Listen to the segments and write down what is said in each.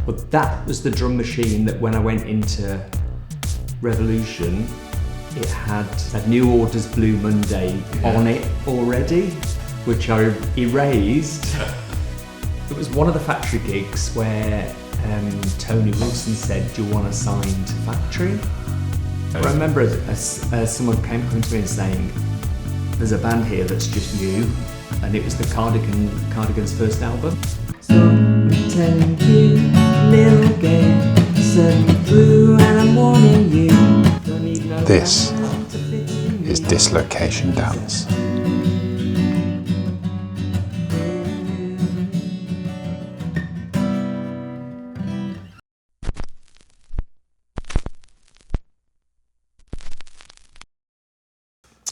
But that was the drum machine that when I went into Revolution, it had a New Order's Blue Monday on it already, which I erased. It was one of the factory gigs where Tony Wilson said, "Do you want a signed factory?" I remember someone came to me and saying, "There's a band here that's just you," and it was the Cardigans' first album. So pretend you little girl, suddenly through and I'm warning you. This is Dislocation Dance.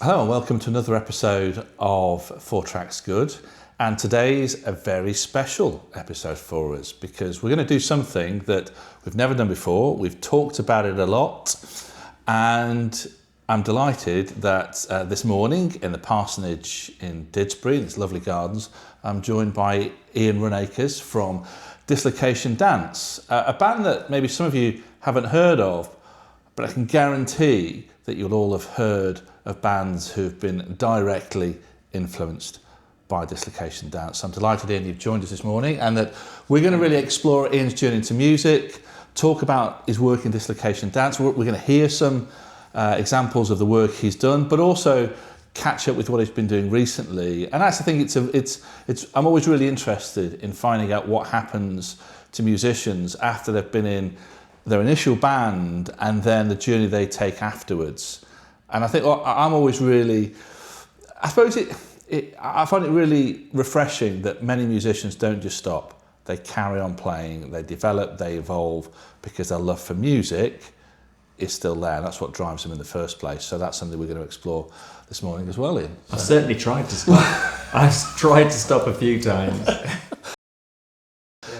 Hello and welcome to another episode of Four Tracks Good. And today's a very special episode for us because we're going to do something that we've never done before. We've talked about it a lot, and I'm delighted that this morning in the parsonage in Didsbury, in its lovely gardens, I'm joined by Ian Runacres from Dislocation Dance, a band that maybe some of you haven't heard of, but I can guarantee that you'll all have heard of bands who've been directly influenced by Dislocation Dance. I'm delighted, Ian, you've joined us this morning, and that we're going to really explore Ian's journey into music, talk about his work in Dislocation Dance. We're going to hear some examples of the work he's done, but also catch up with what he's been doing recently. And that's the thing. I'm always really interested in finding out what happens to musicians after they've been in their initial band and then the journey they take afterwards. And I think I'm always really, I suppose I find it really refreshing that many musicians don't just stop. They carry on playing, they develop, they evolve, because their love for music is still there. And that's what drives them in the first place. So that's something we're going to explore this morning as well, Ian. I've certainly tried to stop. I've tried to stop a few times.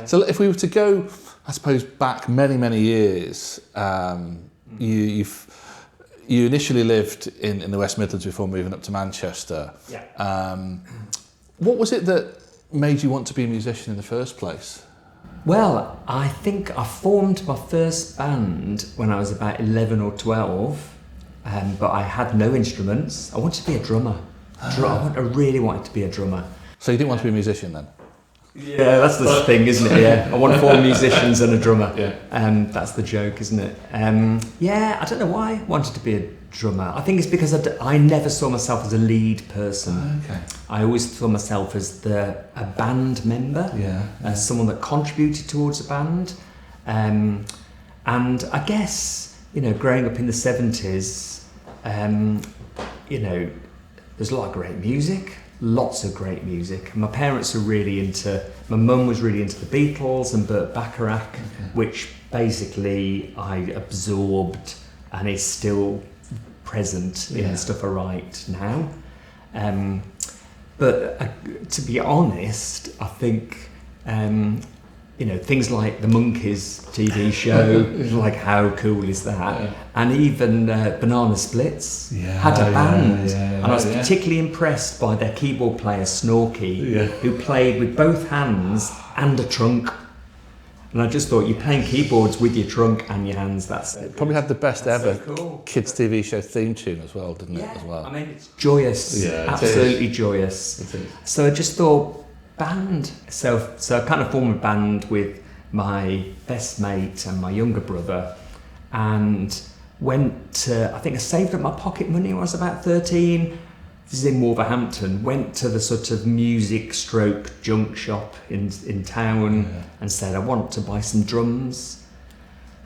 So if we were to go, I suppose, back many, many years, you initially lived in the West Midlands before moving up to Manchester. Yeah. What was it that made you want to be a musician in the first place? Well, I think I formed my first band when I was about 11 or 12, but I had no instruments. I wanted to be a drummer. I really wanted to be a drummer. So you didn't want to be a musician then? Yeah, that's the thing, isn't it? Yeah, I want 4 musicians and a drummer. Yeah. That's the joke, isn't it? Yeah, I don't know why I wanted to be a drummer. I think it's because I never saw myself as a lead person. Okay. I always saw myself as a band member, as someone that contributed towards a band. And I guess, growing up in the 70s, there's a lot of great music. Lots of great music. My parents are my mum was really into the Beatles and Burt Bacharach, which basically I absorbed and is still present in the stuff I write now. But to be honest, I think, things like the Monkees TV show, like how cool is that? Yeah. And even Banana Splits had a band. And I was particularly impressed by their keyboard player, Snorky, who played with both hands and a trunk. And I just thought, you're playing keyboards with your trunk and your hands, It probably had the best ever kids TV show theme tune as well, didn't it, as well? I mean, it's joyous, absolutely joyous. So I just thought, band. So I kind of formed a band with my best mate and my younger brother, and went to, I think I saved up my pocket money when I was about 13. This is in Wolverhampton. Went to the sort of music stroke junk shop in town and said, I want to buy some drums.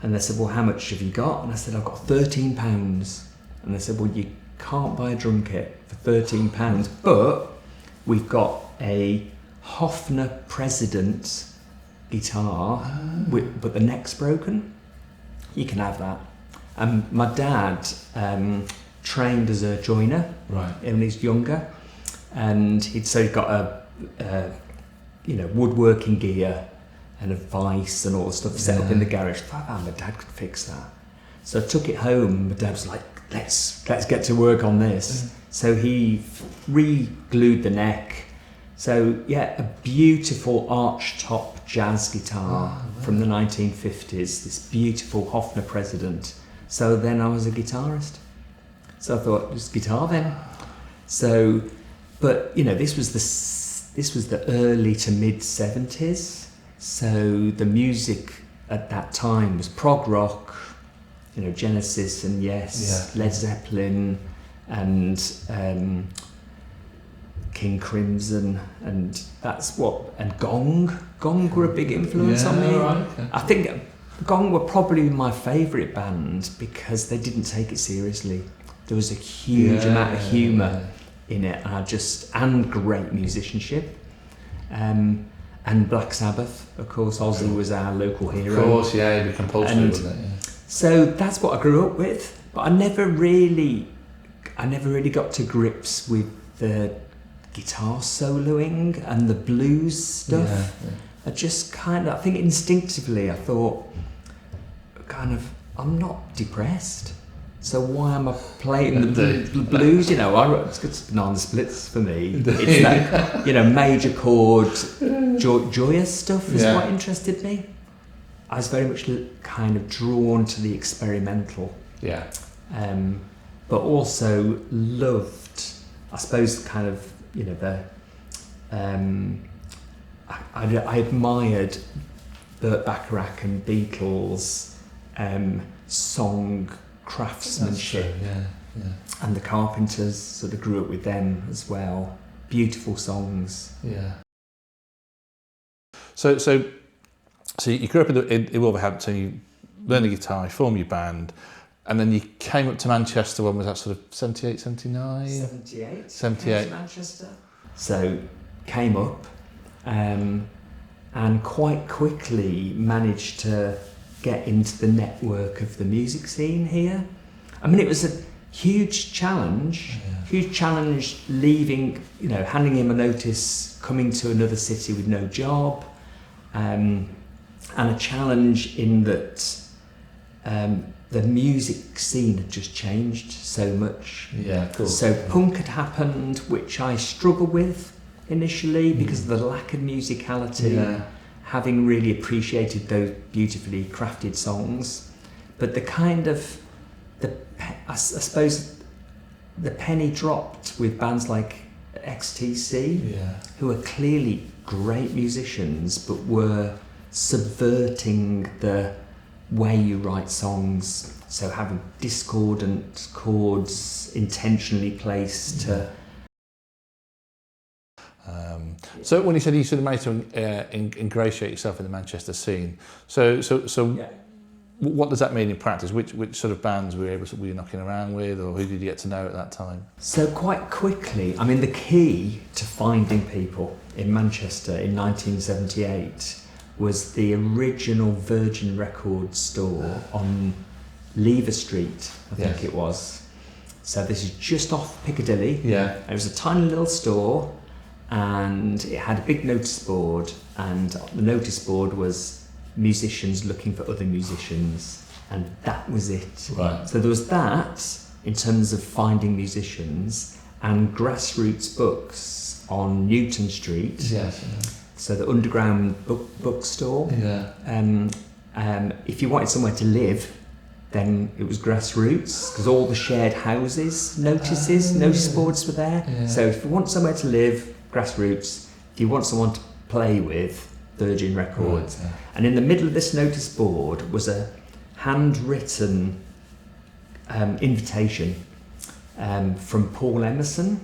And they said, well, how much have you got? And I said, I've got £13. And they said, well, you can't buy a drum kit for £13, but we've got a Hofner President guitar, but the neck's broken. You can have that. And my dad trained as a joiner when he was younger, and he'd got a woodworking gear and a vice and all the stuff set up in the garage. I thought, my dad could fix that. So I took it home. My dad was like, let's get to work on this. So he re-glued the neck, So yeah, a beautiful archtop jazz guitar from the 1950s, this beautiful Hofner President. So then I was a guitarist. So I thought, just guitar then. So, but you know, this was the early to mid 70s. So the music at that time was prog rock, you know, Genesis and Yes, Led Zeppelin and King Crimson, and Gong were a big influence on me. Right, okay. I think Gong were probably my favourite band because they didn't take it seriously. There was a huge amount of humour in it, and great musicianship. And Black Sabbath, of course. Ozzy was our local hero. Of course, yeah, the compulsory, wasn't it? Yeah. So that's what I grew up with, but I never really got to grips with the guitar soloing and the blues stuff. I just I think instinctively I thought, I'm not depressed, so why am I playing the blues? You know, it's banana splits for me. It's that, you know, major chord, joyous stuff is what interested me. I was very much kind of drawn to the experimental. Yeah. But also loved, I suppose, kind of, you know, I admired Burt Bacharach and Beatles song craftsmanship. And the Carpenters, sort of grew up with them as well. Beautiful songs. Yeah. So you grew up in Wolverhampton, you learned the guitar, you formed your band, and then you came up to Manchester. When was that, sort of 78, 79? 78. 78. Manchester. So came up and quite quickly managed to get into the network of the music scene here. I mean, it was a huge challenge leaving, you know, handing him a notice, coming to another city with no job, and a challenge in that the music scene had just changed so much. Yeah, cool. So punk had happened, which I struggled with initially because of the lack of musicality, having really appreciated those beautifully crafted songs. But the kind of, I suppose the penny dropped with bands like XTC, who are clearly great musicians, but were subverting the way you write songs, so having discordant chords intentionally placed to... So when you said you sort of managed to ingratiate yourself in the Manchester scene, so what does that mean in practice? Which sort of bands were you knocking around with, or who did you get to know at that time? So quite quickly, I mean, the key to finding people in Manchester in 1978 was the original Virgin Records store on Lever Street, I think it was. So this is just off Piccadilly. Yeah. It was a tiny little store, and it had a big notice board, and the notice board was musicians looking for other musicians, and that was it. Right. So there was that in terms of finding musicians, and grassroots books on Newton Street. Yes. So the underground bookstore. Yeah. If you wanted somewhere to live, then it was grassroots, because all the shared houses, notice boards were there. Yeah. So if you want somewhere to live, grassroots. If you want someone to play with, Virgin Records. Right, yeah. And in the middle of this notice board was a handwritten invitation from Paul Emerson,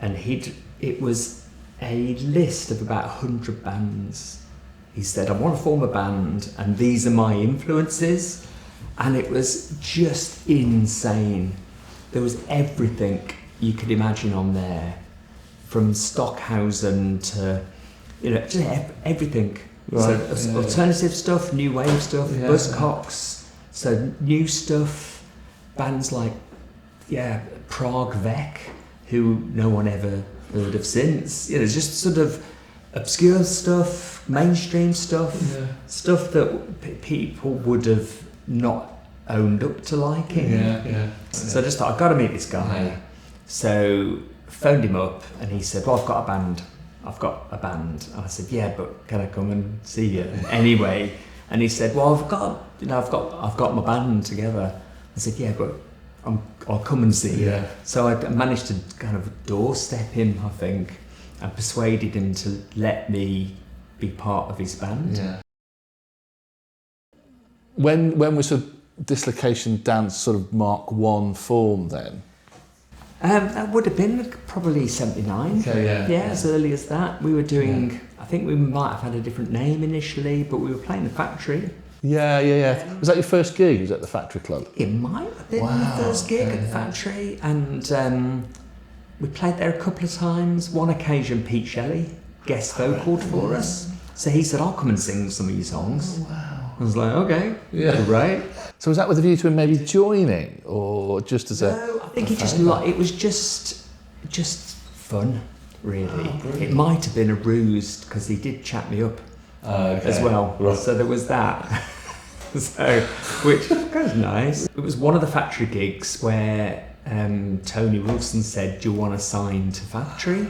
and it was a list of about 100 bands. He said, I want to form a band, and these are my influences. And it was just insane. There was everything you could imagine on there, from Stockhausen to, you know, just everything. Right. So alternative stuff, new wave stuff, Buzzcocks, so new stuff, bands like, Prague Vec, who no one ever heard of since. You know, just sort of obscure stuff, mainstream stuff, stuff that people would have not owned up to liking. So I just thought, I've got to meet this guy. So phoned him up, and he said, well, I've got a band. I've got a band. And I said, yeah, but can I come and see you anyway? And he said, well, I've got my band together. I said, yeah, but I'll come and see you. So I managed to kind of doorstep him, I think, and persuaded him to let me be part of his band. Yeah. When was the Dislocation Dance sort of Mark 1 form then? That would have been probably 79. Okay, yeah. As early as that. We were doing, I think we might have had a different name initially, but we were playing the Factory. Yeah. Was that your first gig? Was at the Factory Club? It might have been the first gig at the Factory, and we played there a couple of times. One occasion, Pete Shelley guest vocaled for us. So he said, I'll come and sing some of your songs. Oh, wow. I was like, okay, right. So was that with a view to him maybe joining, or just as No, I think it was just fun, really. It might have been a ruse because he did chat me up as well. Right. So there was that. Which was nice. It was one of the Factory gigs where Tony Wilson said, do you want to sign to Factory?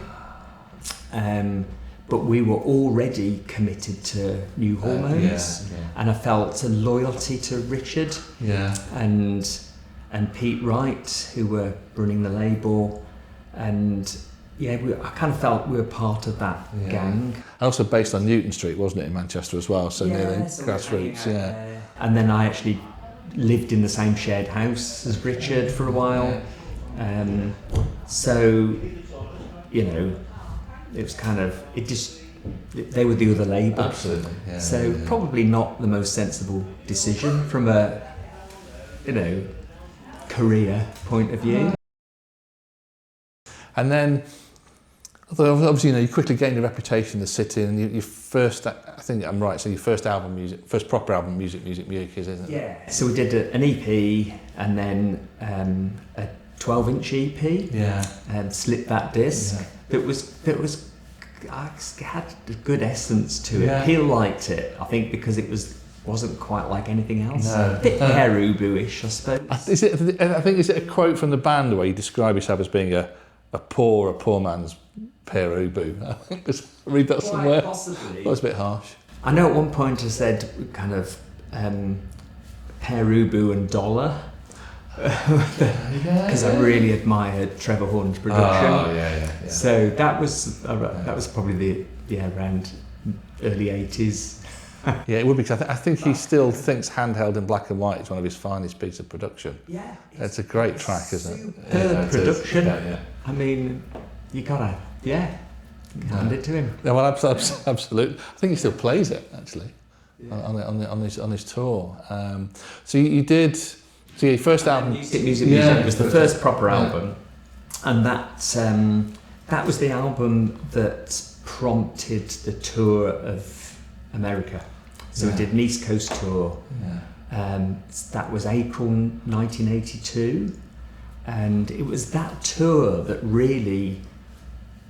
But we were already committed to New Hormones, and I felt a loyalty to Richard and Pete Wright, who were running the label, and I kind of felt we were part of that gang. And also based on Newton Street, wasn't it, in Manchester as well? So near the grassroots, And then I actually lived in the same shared house as Richard for a while, so it was kind of, they were the other label. Absolutely. Yeah, so probably not the most sensible decision from a, career point of view. And then, obviously, you quickly gained a reputation in the city, and your first, I think I'm right, so your first proper album, Music, isn't it? Yeah. So we did an EP and then a 12-inch EP. And Slip That Disc. It was had a good essence to it. He liked it, I think, because it wasn't quite like anything else. A bit Pere Ubu-ish, I suppose. Is it a quote from the band where you describe yourself as being a poor man's Pere Ubu? I think I read that somewhere. Possibly. That was a bit harsh. I know at one point I said kind of Pere Ubu and Dollar. Because I really admired Trevor Horn's production. So that was probably around early 80s. Yeah, it would be, because I think he still thinks Handheld in Black and White is one of his finest pieces of production. Yeah, it's a great track, isn't it? Superb production. I mean, you gotta hand it to him. Yeah, well, absolutely. I think he still plays it actually on his tour. So you did. So your first album, Music was the first proper album, and that was the album that prompted the tour of America. So we did an East Coast tour. That was April 1982, and it was that tour that really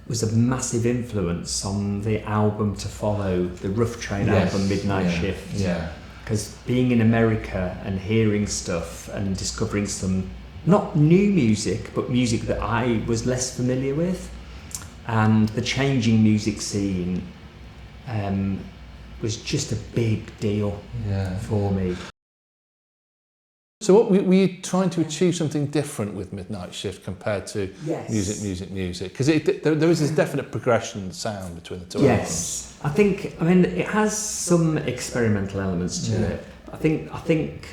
was a massive influence on the album to follow, the Rough Trade album, Midnight Shift. Because being in America and hearing stuff and discovering some, not new music, but music that I was less familiar with, and the changing music scene was just a big deal for me. So what, were you trying to achieve something different with Midnight Shift compared to Music? Because there is this definite progression in sound between the two albums. I mean, it has some experimental elements to it. I think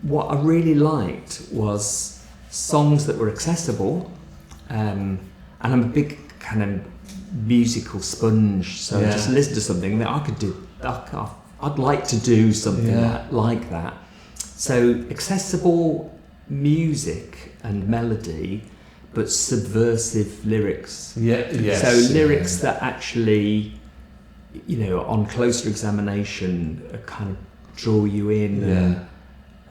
what I really liked was songs that were accessible, and I'm a big kind of musical sponge, so I just listen to something that I could do. I'd like to do something like that. So accessible music and melody, but subversive lyrics. So lyrics that actually, on closer examination, kind of draw you in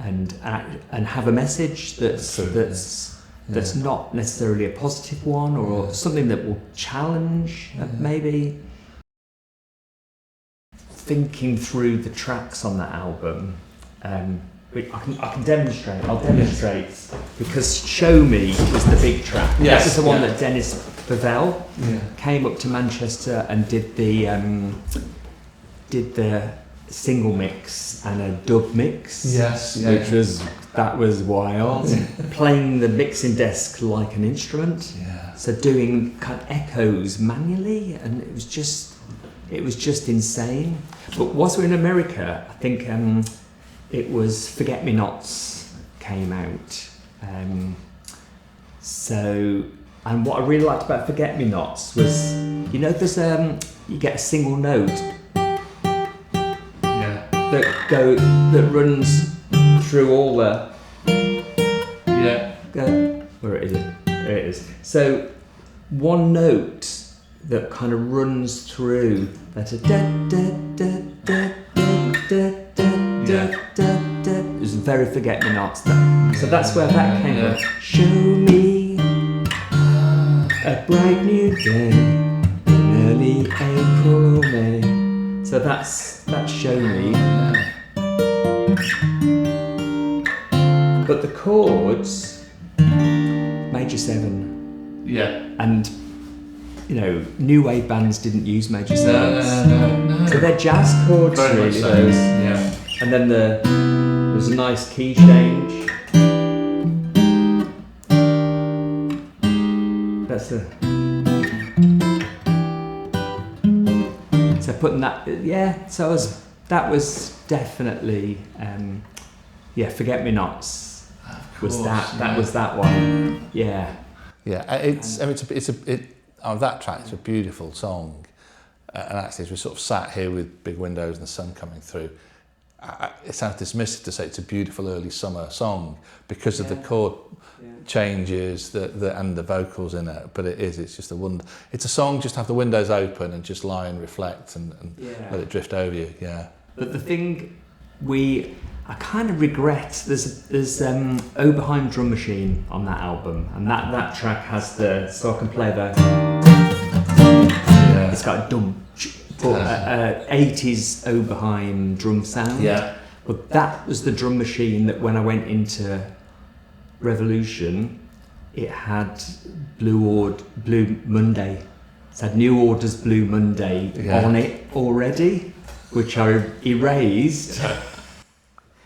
and have a message that's not necessarily a positive one, or something that will challenge maybe. Thinking through the tracks on that album, I can demonstrate. I'll demonstrate, because Show Me was the big track. That was the one that Dennis Belle came up to Manchester and did the single mix and a dub mix, which was wild. Playing the mixing desk like an instrument, so doing kind of echoes manually, and it was just insane. But whilst we're in America, I think it was Forget Me Nots came out. And what I really liked about Forget Me Nots was, there's you get a single note that runs through all the where it is. There it is. So one note that kind of runs through that is very Forget Me Nots. So that's where that came from. Show me a bright new day in early April or May. So that's Show Me. But the chords, major 7. Yeah. And new wave bands didn't use major 7s. No. So they're jazz chords, very really. So. Those. Yeah. And then there's a nice key change. So putting that, that was definitely, Forget Me Nots was that was that one, yeah. Yeah, that track is a beautiful song, and actually as we sort of sat here with big windows and the sun coming through, it sounds dismissive to say it's a beautiful early summer song because of the chord changes and the vocals in it, but it's just a wonder. It's a song, just have the windows open and just lie and reflect and let it drift over you. But the thing I kind of regret, there's Oberheim drum machine on that album, and that track has so I can play it's got a 80s Oberheim drum sound. But that was the drum machine that when I went into Revolution, it had Blue Monday. It had New Order's Blue Monday on it already, which I erased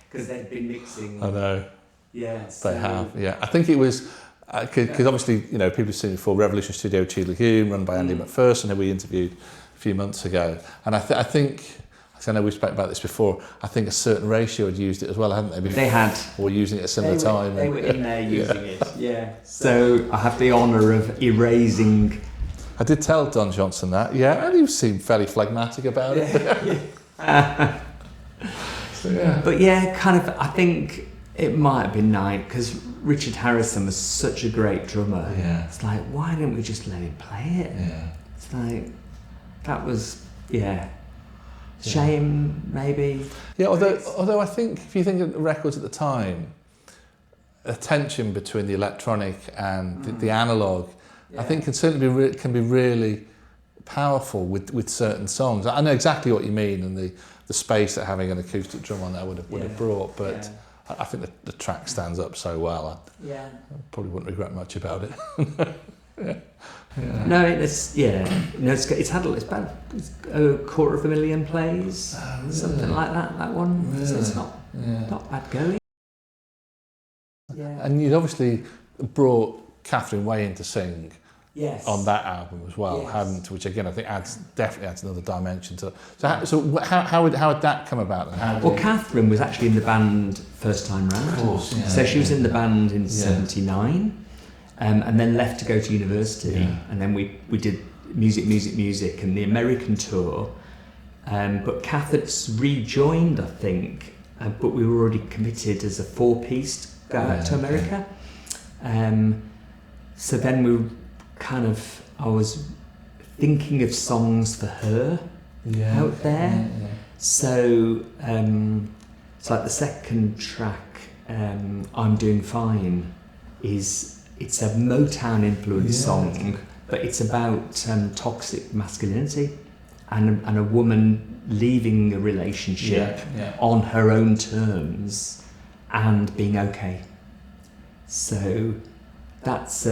because they'd been mixing. I know. Yeah, they have. Yeah, I think it was because obviously people have seen it before. Revolution Studio Chew Lagoon, run by Andy McPherson, who we interviewed a few months ago, and I think. I know we spoke about this before. I think a certain ratio had used it as well, hadn't they? They had. Or using it at a similar time. They were in there using it, So I have the honour of erasing. I did tell Don Johnson that, and he seemed fairly phlegmatic about it. But I think it might have been nice because Richard Harrison was such a great drummer. It's like, why didn't we just let him play it? It's like, that was, shame, maybe. Yeah, although I think if you think of the records at the time, the tension between the electronic and the analog, I think can certainly be really powerful with certain songs. I know exactly what you mean, and the space that having an acoustic drum on there would have brought, but I think the track stands up so well. I probably wouldn't regret much about it. No, it's had about 250,000 plays, something like that. That one, so it's not bad going. And you'd obviously brought Catherine Way in to sing on that album as well, hadn't? Which again I think definitely adds another dimension to. So how would that come about then? Well, Catherine was actually in the band first time round. Of course, so she was in the band in '79. And then left to go to university, and then we did music and the American tour, but Kath had rejoined, I think, but we were already committed as a 4-piece to go out to America. So then I was thinking of songs for her out there. So it's like the second track, I'm Doing Fine, it's a Motown influenced song, but it's about toxic masculinity and a woman leaving a relationship on her own terms and being okay. So that's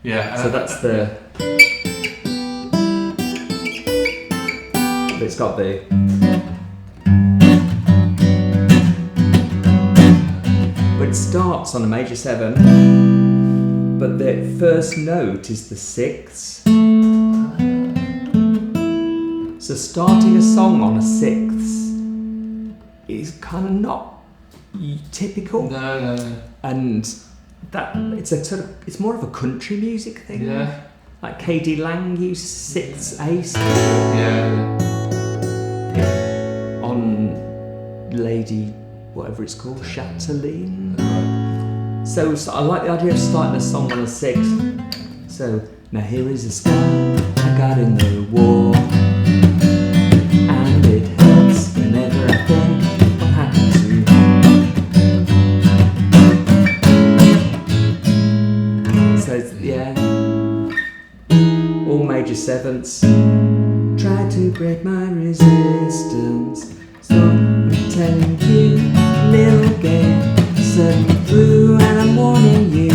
Yeah. So that's the. It's got the. But it starts on a major 7, but the first note is the 6th. So starting a song on a 6th is kind of not typical. No. And that it's more of a country music thing. Yeah. Like K.D. Lang used 6th ace. Yeah. On Lady, whatever it's called, Chatelaine. So I like the idea of starting a song on a 6th. So now here is a scar I got in the war, and it hurts whenever I think what happened to you. So yeah, all major 7ths. Try to break my resistance. So I'm telling you, little girl, suddenly through, and I'm warning you.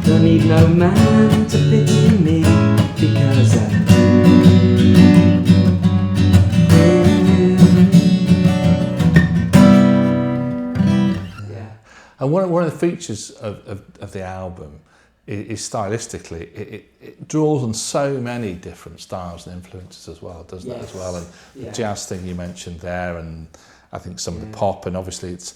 Don't need no man to pity me, because I do. Yeah. And one of the features of the album is stylistically, it draws on so many different styles and influences as well, doesn't it, as well? And the jazz thing you mentioned there, and I think some of the pop, and obviously it's,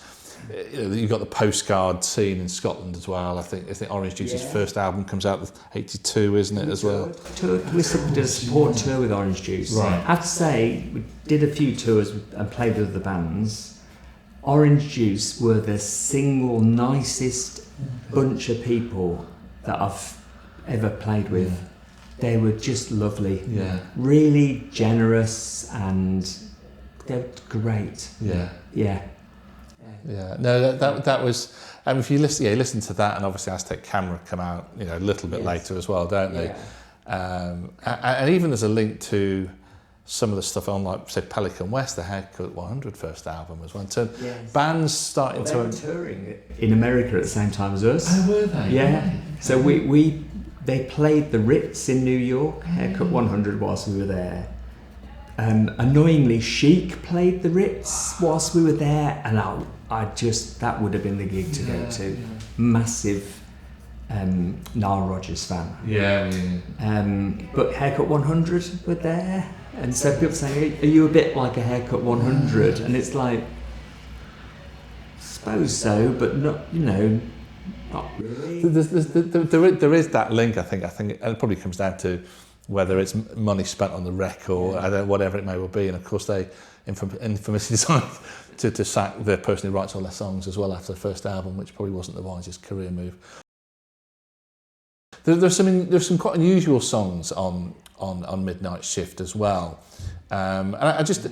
you've got the postcard scene in Scotland as well. I think Orange Juice's first album comes out in 82, isn't it, as well? We did a support tour with Orange Juice. Right. I have to say, we did a few tours and played with other bands. Orange Juice were the single nicest bunch of people that I've ever played with. They were just lovely. Yeah. Really generous, and they're great. Yeah. Yeah. Yeah. No, that was. I mean, if you listen to that, and obviously Aztec Camera come out, a little bit later as well, don't they? Yeah. And even there's a link to some of the stuff on, like, say, Pelican West, the Haircut 100 first album as well. So bands starting they were touring in America at the same time as us. Oh, were they? Yeah. So they played the Ritz in New York, Haircut 100, whilst we were there. Annoyingly, Chic played the Ritz whilst we were there, and that would have been the gig to go to. Massive Nile Rodgers fan. But Haircut 100 were there, and so people saying, "Are you a bit like a Haircut 100?" And it's like, I suppose so, but not, not really. There is that link. I think it probably comes down to whether it's money spent on the record, whatever it may well be, and of course they infamously decided to sack the person who writes all their songs as well after the first album, which probably wasn't the wisest career move. There's some quite unusual songs on Midnight Shift as well, and I just,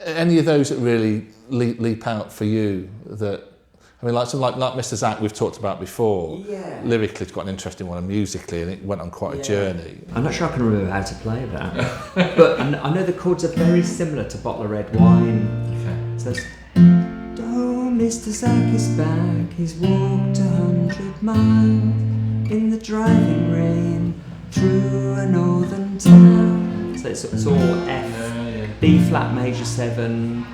any of those that really leap out for you that. I mean, like Mr. Zach we've talked about before. Yeah. Lyrically, it's quite an interesting one, and musically, and it went on quite a journey. I'm not sure I can remember how to play that, but I know the chords are very similar to Bottle of Red Wine. Okay. So it's, oh, Mr. Zach is back. He's walked 100 miles in the driving rain through a northern town. So it's all F, B flat major 7.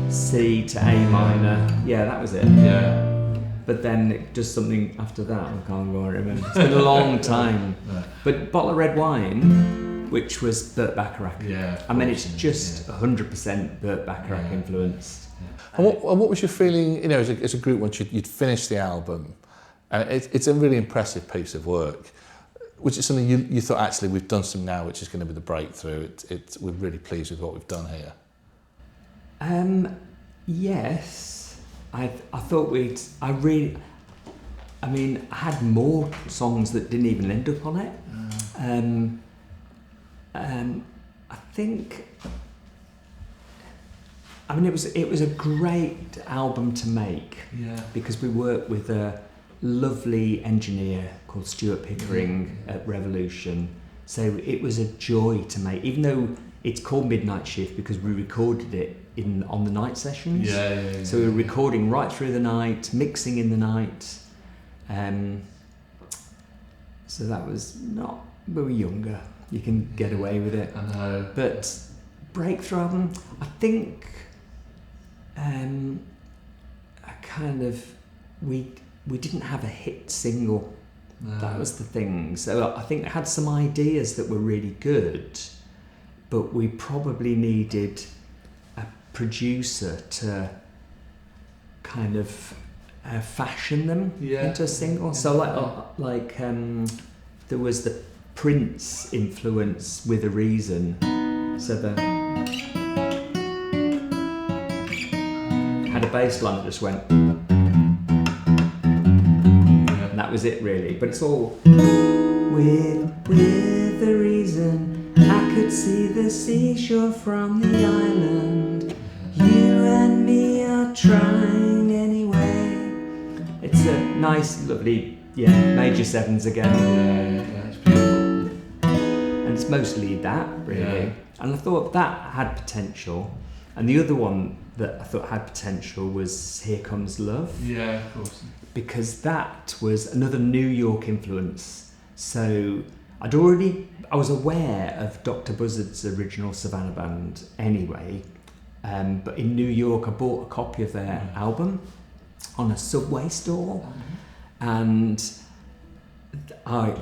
C to A minor. Yeah, that was it. Yeah. But then it does something after that. I can't remember. It's been a long time. But Bottle of Red Wine, which was Burt Bacharach. Yeah. I mean, it's just 100% Burt Bacharach influenced. And what was your feeling? As a group once you'd finished the album, and it's a really impressive piece of work. Which is something you thought, actually we've done some now, which is going to be the breakthrough. We're really pleased with what we've done here. Yes, I thought I had more songs that didn't even end up on it. I think, it was a great album to make. Yeah. Because we worked with a lovely engineer called Stuart Pickering at Revolution. So it was a joy to make, even though it's called Midnight Shift because we recorded it on the night sessions. So we were recording right through the night, mixing in the night. So that was not, we were younger, you can get away with it. I know. But breakthrough album, I think we didn't have a hit single. No. That was the thing. So I think I had some ideas that were really good, but we probably needed a producer to kind of fashion them into a single. So there was the Prince influence with a reason. So had a bass line that just went, and that was it really. But it's all with a reason. I could see the seashore from the island. You and me are trying anyway. It's a nice, lovely, major sevens again. Yeah, it's beautiful. And it's mostly that, really. Yeah. And I thought that had potential. And the other one that I thought had potential was Here Comes Love. Yeah, of course. Because that was another New York influence. So I was aware of Dr. Buzzard's original Savannah Band anyway. But in New York, I bought a copy of their album on a Subway stall, and I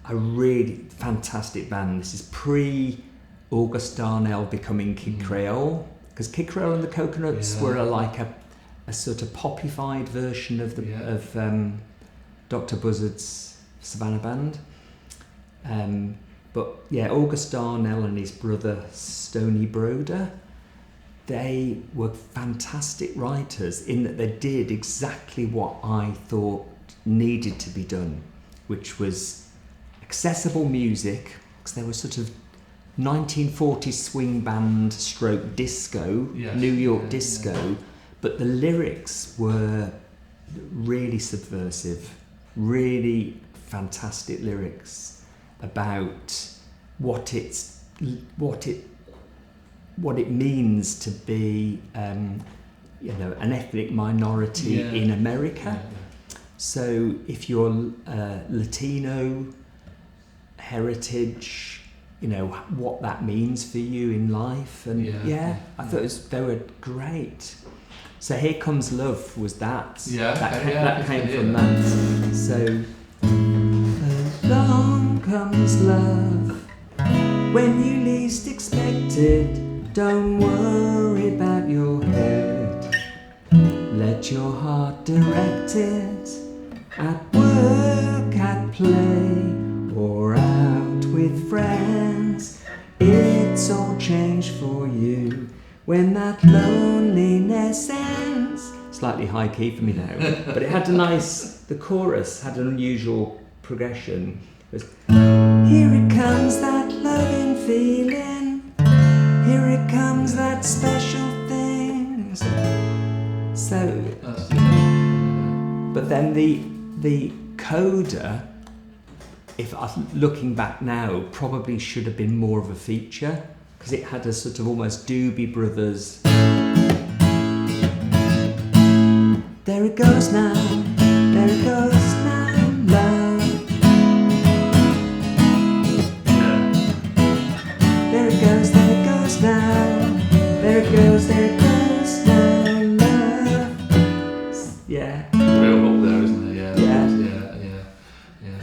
really fantastic band. This is pre-August Darnell becoming Kid Creole, because Kid Creole and the Coconuts were like a sort of popified version of Dr. Buzzard's Savannah Band. But August Darnell and his brother Stoney Broder, they were fantastic writers in that they did exactly what I thought needed to be done, which was accessible music, because they were sort of 1940s swing band stroke disco, New York disco, but the lyrics were really subversive, really fantastic lyrics about what it means to be an ethnic minority in America. So if you're Latino heritage, what that means for you in life, and I thought they were great. So Here Comes Love was that. That came from that. So along comes love when you least expect it. Don't worry about your head. Let your heart direct it. At work, at play, or out with friends. It's all changed for you when that loneliness ends. Slightly high key for me now, but it had the chorus had an unusual progression. It was, here it comes, that loving feeling. Here it comes, that special thing. But then the coda, if looking back now, probably should have been more of a feature, because it had a sort of almost Doobie Brothers. There it goes now, there it goes now, love. There it goes now, there it goes now, love. Yeah. Real up there, isn't there? Yeah.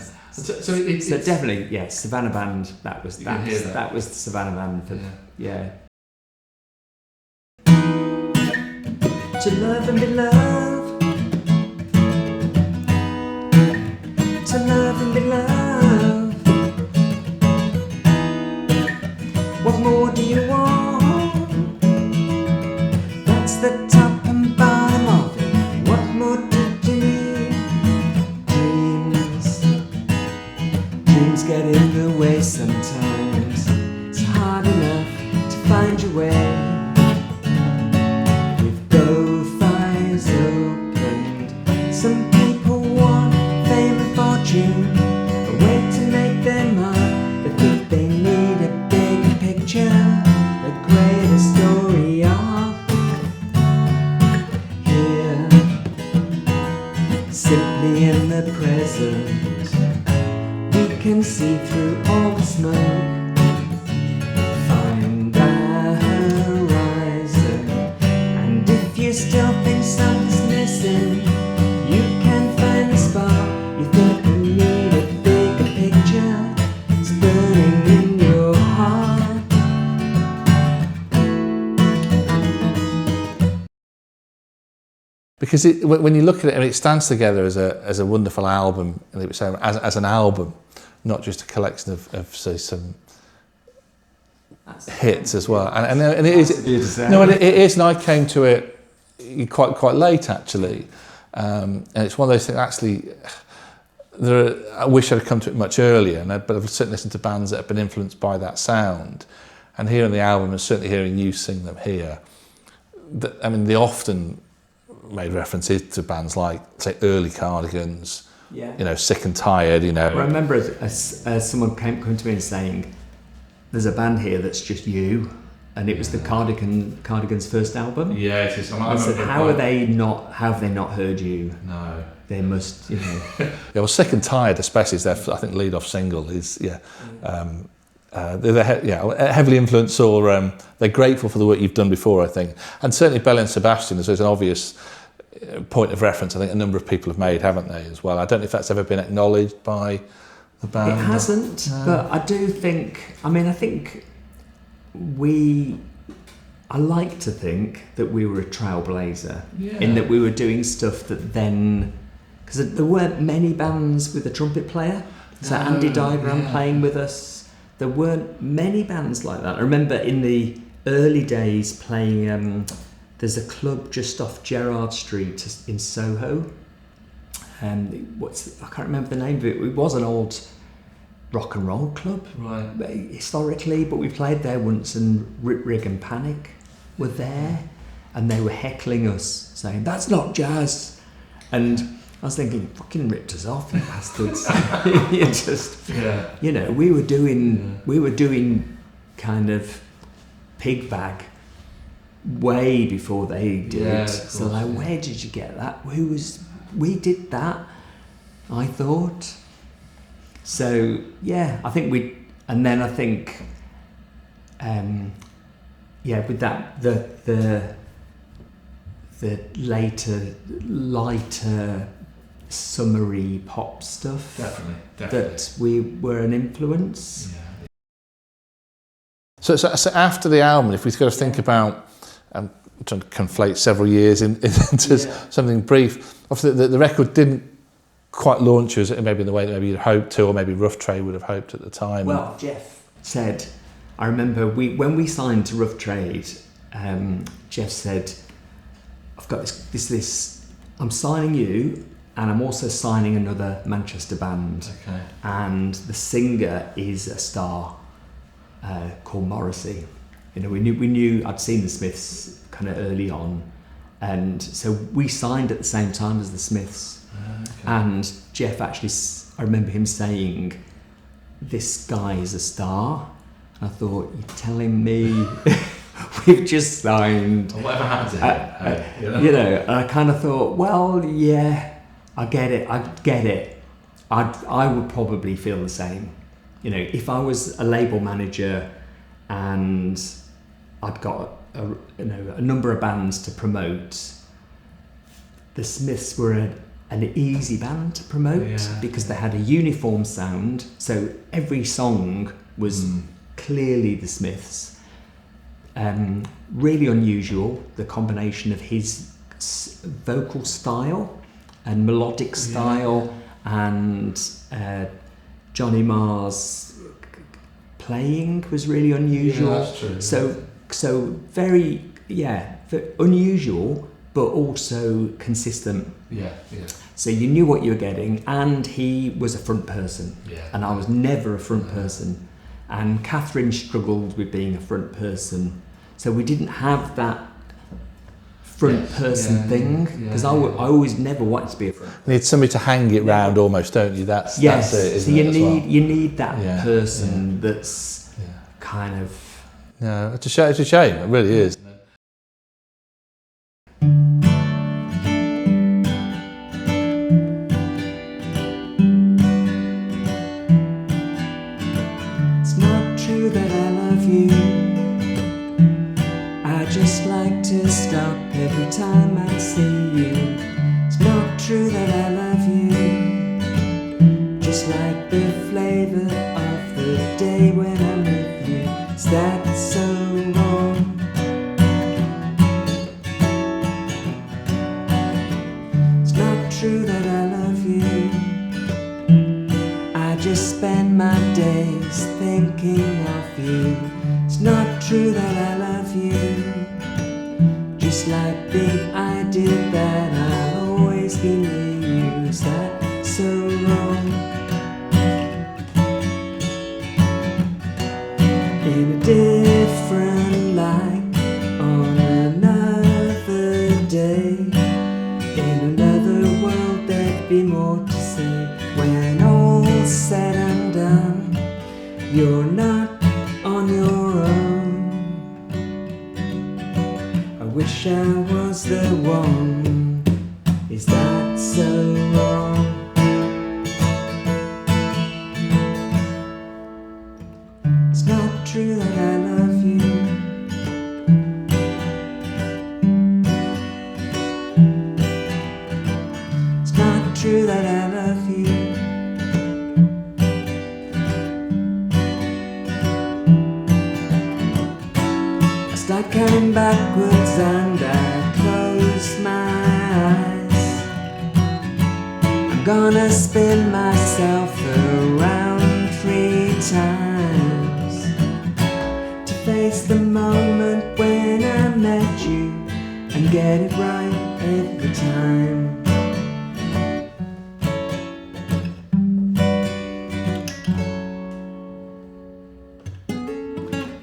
So definitely, Savannah Band. That was the Savannah Band. To love and be loved. To love and be loved. What more do you want? That's the top and bottom of it. What more did you need? Dreams get in the way sometimes. It's hard enough to find your way. With both eyes opened. Some people want fame and fortune, a way to make their mark. They think they need a bigger picture, a greater story arc. Here, simply in the present, can see through all the smoke. Find the horizon, and if you still think something's missing, you can find the spark. You think you need a bigger picture. It's burning in your heart. Because when you look at it, it stands together as a wonderful album, as an album, not just a collection of say, some hits as well. And it is. No, it is. And I came to it quite late actually, and it's one of those things. Actually, I wish I'd come to it much earlier. But I've certainly listened to bands that have been influenced by that sound, and hearing the album and certainly hearing you sing them here. They often made references to bands like, say, early Cardigans. Yeah. Sick and Tired. I remember as someone came to me and saying, "There's a band here that's just you," and it was the Cardigans' first album. Yeah, it is. I said, how have they not heard you? No, they must. Yeah, well, Sick and Tired, especially, is their I think lead-off single. Is they're heavily influenced, or they're grateful for the work you've done before, I think, and certainly Belle and Sebastian is an obvious point of reference. I think a number of people have made, haven't they, as well? I don't know if that's ever been acknowledged by the band. It hasn't, but I do think. I think I like to think that we were a trailblazer in that we were doing stuff that then, because there weren't many bands with a trumpet player. So Andy Diagram playing with us. There weren't many bands like that. I remember in the early days playing. There's a club just off Gerrard Street in Soho. I can't remember the name of it. It was an old rock and roll club, right? Historically, but we played there once, and Rip Rig and Panic were there, and they were heckling us, saying that's not jazz. And I was thinking, fucking ripped us off, you bastards! We were doing kind of pig bag way before they did. So where did you get that? We did that, I thought. So I think with that the later, lighter, summery pop stuff. Definitely. That we were an influence. Yeah. So after the album, if we've got to think about, I'm trying to conflate several years into something brief. Obviously, the record didn't quite launch as maybe in the way that maybe you'd hoped to, or maybe Rough Trade would have hoped at the time. Well, Jeff said, I remember when we signed to Rough Trade, Jeff said, "I've got this. I'm signing you, and I'm also signing another Manchester band, and the singer is a star called Morrissey." We knew I'd seen the Smiths kind of early on, and so we signed at the same time as the Smiths. And Jeff actually, I remember him saying, "This guy is a star." And I thought, "You're telling me we've just signed?" Well, whatever happened to him? And I kind of thought, well, yeah, I get it. I would probably feel the same. If I was a label manager and I'd got a number of bands to promote, the Smiths were an easy band to promote because they had a uniform sound. So every song was clearly the Smiths. Really unusual, the combination of his vocal style and melodic style and Johnny Marr's playing was really unusual. Yeah, that's true. So very unusual, but also consistent. Yeah. So you knew what you were getting, and he was a front person, and I was never a front person. And Catherine struggled with being a front person, so we didn't have that front person thing, because I always never wanted to be a front person. You need somebody to hang it round almost, don't you? That's it, isn't so it? You need that person that's kind of. No, it's a shame. It really is. stop every time I see you. It's not true that I love you, just like the flavour of the day when I'm with you. Is that so wrong? It's not true that I love you, I just spend my days thinking of you. It's not true that I love you, just like the idea that I'll always be near you. Is that so wrong? In a different light, on another day, in another world there'd be more to say. When all's said and done, you're not on your own. I wish I was the one. Is that so wrong? It's not true that I love you, it's not true that I love you. I start counting backwards and I close my eyes. I'm gonna spin myself around 3 times to face the moment when I met you and get it right every time.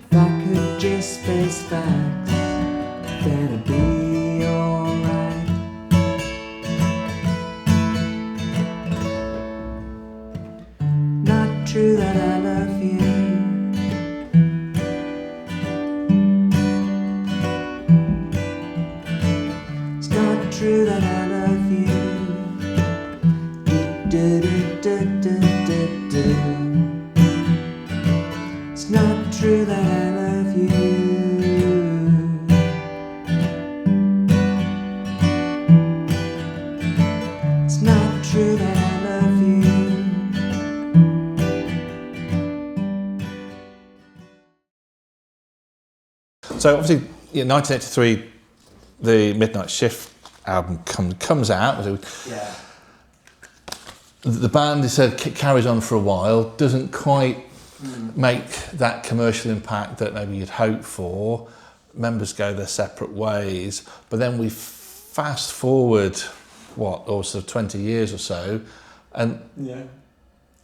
If I could just face facts, then I'd be alright. Not true that I love you, it's not true that I love you. Do, do, do, do, do, do. It's not true that I love you. It's not true that I love you. So obviously, 1983, the Midnight Shift album comes out. Yeah. The band, is said, carries on for a while, doesn't quite make that commercial impact that maybe you'd hope for. Members go their separate ways, but then we fast forward, also 20 years or so, and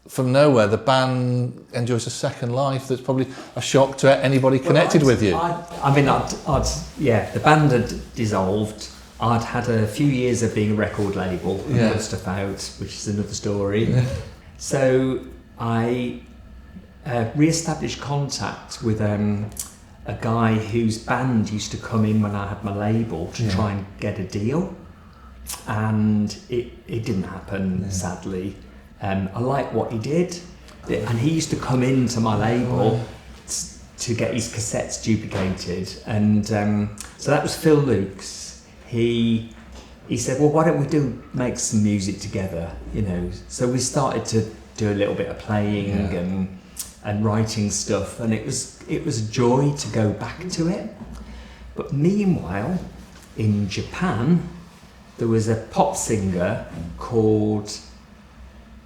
from nowhere the band enjoys a second life that's probably a shock to anybody connected with you. The band had dissolved. I'd had a few years of being a record label and put stuff out, which is another story. So I re-established contact with a guy whose band used to come in when I had my label to try and get a deal, and it didn't happen, sadly. I liked what he did, and he used to come into my label to get his cassettes duplicated, and so that was Phil Lukes. He said, well, why don't we make some music together, So we started to do a little bit of playing and writing stuff, and it was a joy to go back to it. But meanwhile, in Japan, there was a pop singer called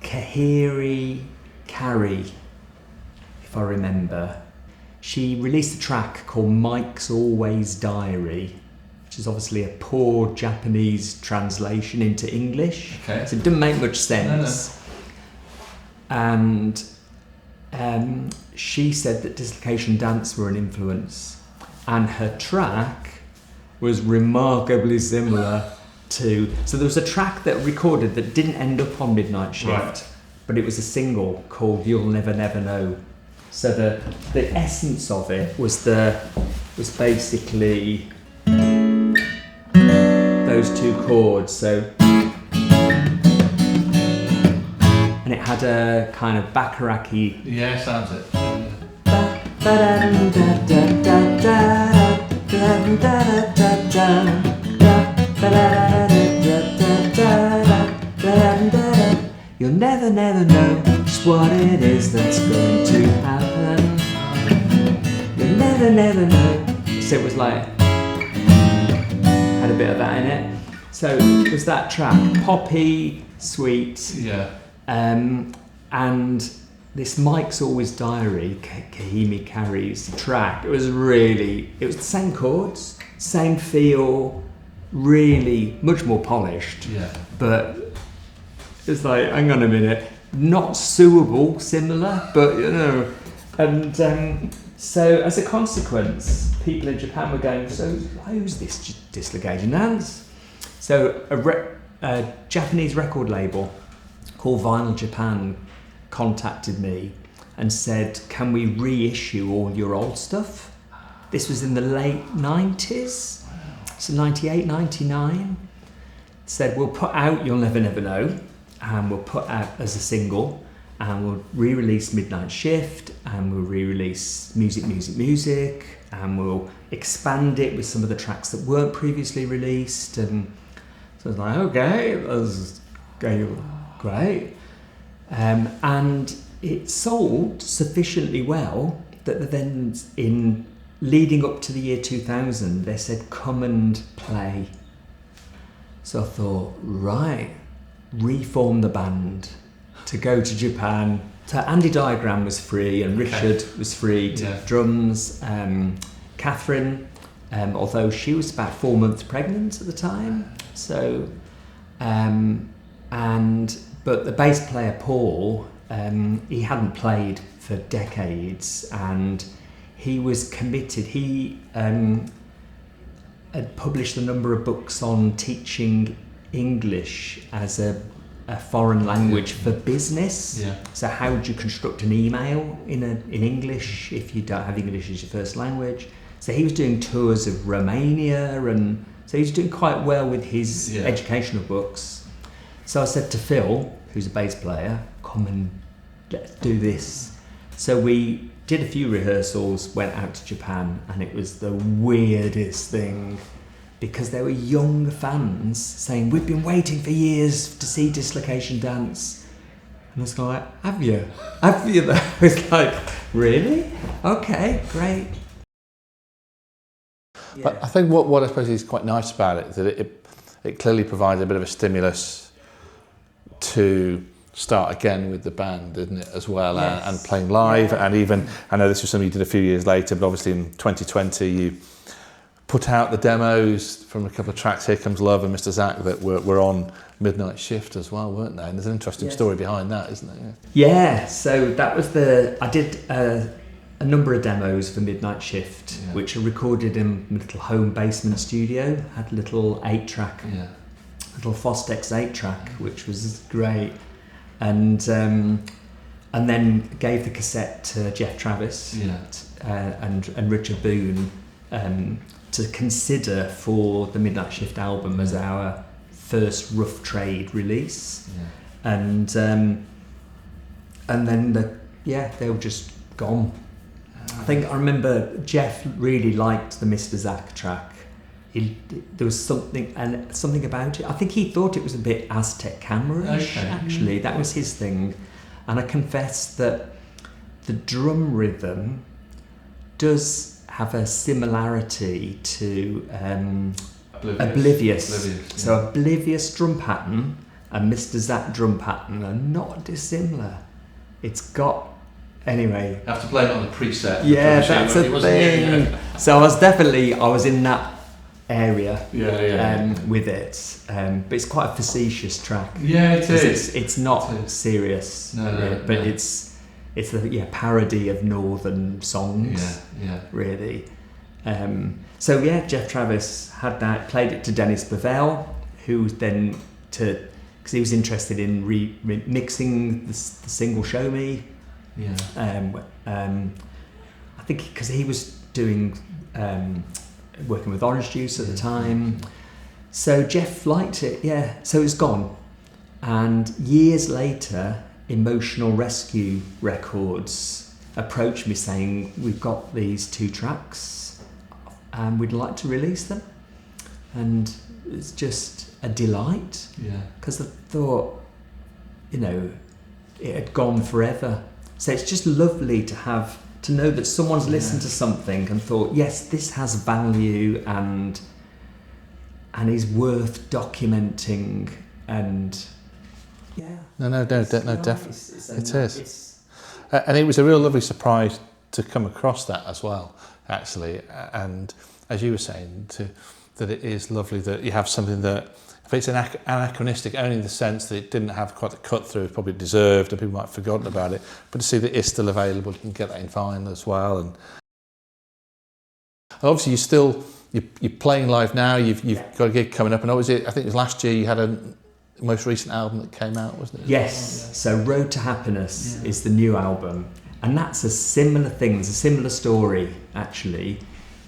Kahiri Kari, if I remember. She released a track called Mike's Always Diary, which is obviously a poor Japanese translation into English. Okay. So it didn't make much sense. No. And she said that Dislocation Dance were an influence, and her track was remarkably similar to... So there was a track that recorded that didn't end up on Midnight Shift, but it was a single called You'll Never Never Know. So the essence of it was basically those two chords. So, and it had a kind of Bacharach-y. Yeah, sounds it. You'll never know just what it is that's going to happen. You'll never know. So it was like, had a bit of that in it. So it was that track, poppy, sweet. Yeah. And this Mike's Always Diary, Kahimi Carey's track, it was the same chords, same feel, really much more polished. Yeah. But it's like, hang on a minute, not suable, similar, but you know. And so as a consequence, people in Japan were going, so who's this Dislocation Dance? So a Japanese record label called Vinyl Japan contacted me and said, can we reissue all your old stuff? This was in the late 90s, so 98, 99. Said, we'll put out You'll Never Know, and we'll put out as a single, and we'll re-release Midnight Shift, and we'll re-release Music, and we'll expand it with some of the tracks that weren't previously released. And so I was like, okay, that's great. And it sold sufficiently well that then, in leading up to the year 2000, they said, come and play. So I thought, right, reform the band to go to Japan. So Andy Diagram was free, and Richard was free to drums. Catherine, although she was about 4 months pregnant at the time. So, but the bass player Paul, he hadn't played for decades, and he was committed. He had published a number of books on teaching English as a foreign language for business. Yeah. So how do you construct an email in English if you don't have English as your first language? So he was doing tours of Romania, and so he was doing quite well with his educational books. So I said to Phil, who's a bass player, come and let's do this. So we did a few rehearsals, went out to Japan, and it was the weirdest thing, because there were young fans saying, we've been waiting for years to see Dislocation Dance. And I was like, have you? Have you? I was like, really? Okay, great. But I think what I suppose is quite nice about it is that it clearly provides a bit of a stimulus to start again with the band, didn't it, as well, and playing live. And even, I know this was something you did a few years later, but obviously in 2020 you put out the demos from a couple of tracks, Here Comes Love and Mr. Zach, that were on Midnight Shift as well, weren't they? And there's an interesting story behind that, isn't there? Yeah, so that was I did a number of demos for Midnight Shift, which are recorded in a little home basement studio. Had a little 8-track, little Fostex 8-track, which was great. And then gave the cassette to Jeff Travis and Richard Boone to consider for the Midnight Shift album as our first rough trade release. And then they were just gone. I think I remember Jeff really liked the Mr. Zach track. There was something about it. I think he thought it was a bit Aztec camera-ish, actually. That was his thing. And I confess that the drum rhythm does have a similarity to Oblivious. So Oblivious drum pattern and Mr. Zach drum pattern are not dissimilar. It's got... Anyway. You have to play it on the preset. Yeah, that's a thing. So I was in that area with it, but it's quite a facetious track. Yeah, it is. It's not serious, but it's a parody of northern songs. Really. So Jeff Travis had that, played it to Dennis Bovell, who then because he was interested in remixing the single Show Me. I think because he was doing working with Orange Juice at the time, so Jeff liked it. So it was gone, and years later, Emotional Rescue Records approached me saying, we've got these 2 tracks, and we'd like to release them. And it's just a delight, because I thought, you know, it had gone forever. So it's just lovely to know that someone's listened to something and thought, yes, this has value and is worth documenting. And definitely, it is. And it was a real lovely surprise to come across that as well, actually. And as you were saying, that it is lovely that you have something that, if it's anachronistic only in the sense that it didn't have quite the cut through it probably deserved, and people might have forgotten about it, but to see that it's still available, you can get that in vinyl as well. And obviously you're playing live now, you've got a gig coming up, and I think it was last year you had a most recent album that came out, wasn't it? Yes, so Road to Happiness is the new album, and that's a similar thing, it's a similar story actually,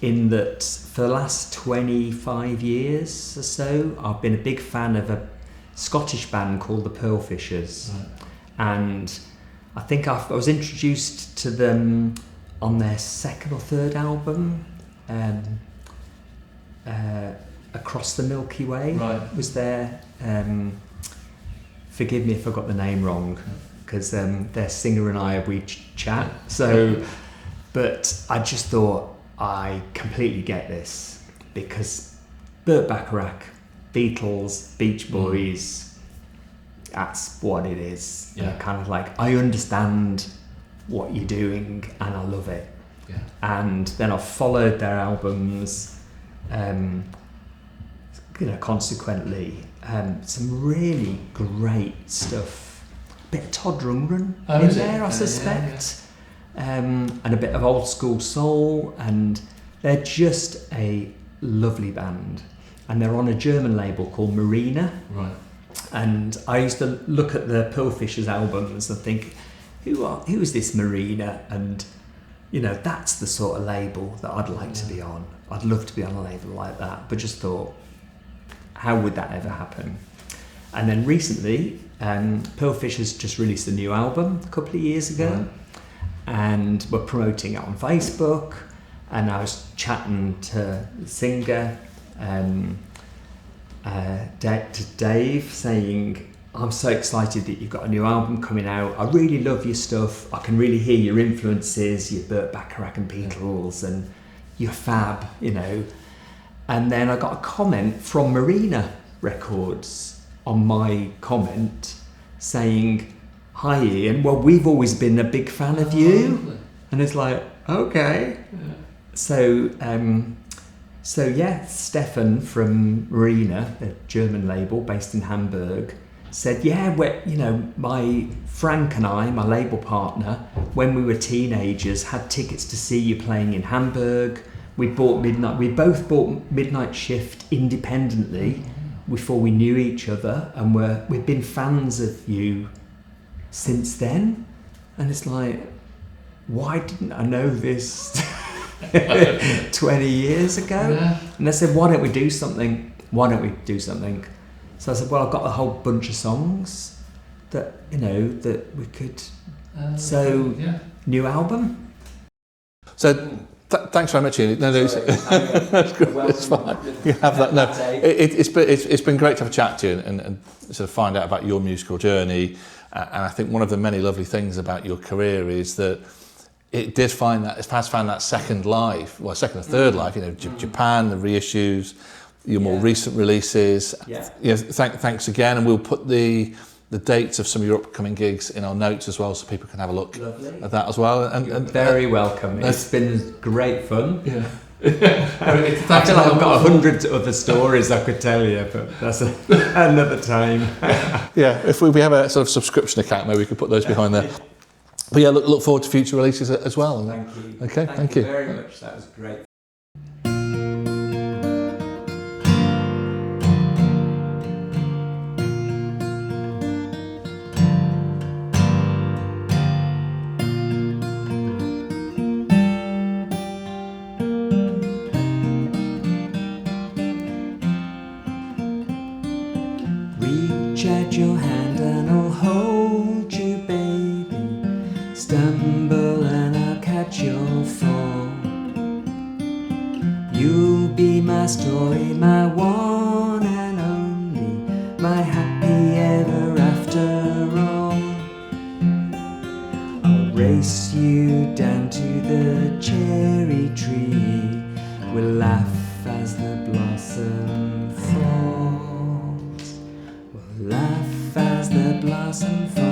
in that for the last 25 years or so, I've been a big fan of a Scottish band called the Pearlfishers. Right. And I think I was introduced to them on their second or third album, Across the Milky Way was there. Forgive me if I got the name wrong, because their singer and I, we chat. So, but I just thought, I completely get this, because Burt Bacharach, Beatles, Beach Boys, that's what it is. Yeah. Kind of like, I understand what you're doing and I love it. Yeah. And then I've followed their albums, consequently. Some really great stuff. A bit of Todd Rundgren in there, I suspect. And a bit of old school soul, and they're just a lovely band, and they're on a German label called Marina. Right. And I used to look at the Pearlfishers albums and think, who is this Marina? And that's the sort of label that I'd like to be on. I'd love to be on a label like that, but just thought, how would that ever happen? And then recently, Pearlfishers just released a new album a couple of years ago. Right. And we're promoting it on Facebook, and I was chatting to the singer, to Dave, saying, I'm so excited that you've got a new album coming out. I really love your stuff. I can really hear your influences, your Burt Bacharach and Beatles, and you're fab, And then I got a comment from Marina Records on my comment saying, hi Ian, well, we've always been a big fan of you. Lovely. And it's like, okay. Yeah. So Stefan from Marina, the German label based in Hamburg, said, my Frank and I, my label partner, when we were teenagers, had tickets to see you playing in Hamburg. We both bought Midnight Shift independently before we knew each other, and we've been fans of you since then. And it's like, why didn't I know this 20 years ago? Yeah. And they said, why don't we do something? So I said, well, I've got a whole bunch of songs that we could. New album. So thanks very much, Ian. No, that's good. It's fine. You have that. No, it's been great to have a chat to you and sort of find out about your musical journey. And I think one of the many lovely things about your career is that it has found that second life, second or third life. Japan, the reissues, your more recent releases. Yeah. Thanks again, and we'll put the dates of some of your upcoming gigs in our notes as well, so people can have a look at that as well. And very welcome. It's been great fun. Yeah. I feel like I've got 100 other stories I could tell you, but that's another time. Yeah, if we have a sort of subscription account, maybe we could put those behind there. But yeah, look forward to future releases as well. Thank you. Okay, thank you very much. That was great. Reach out your hand and I'll hold you, baby. Stumble and I'll catch your fall. You story, my one and only, my happy ever after all. I'll race you down to the cherry tree, we'll laugh as the blossom falls, we'll laugh as the blossom falls.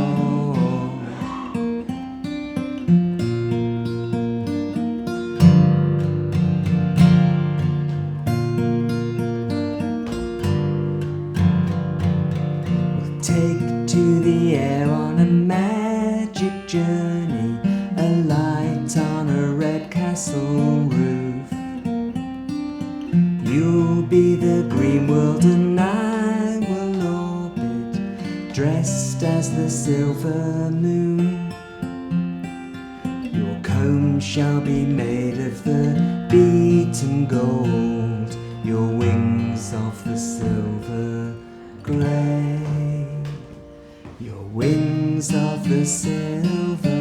We'll take to the air on a magic journey, a light on a red castle roof. You'll be the green world and I will orbit, dressed as the silver moon. Your comb shall be made of the beaten gold, your wings of the silver grey, your wings of the silver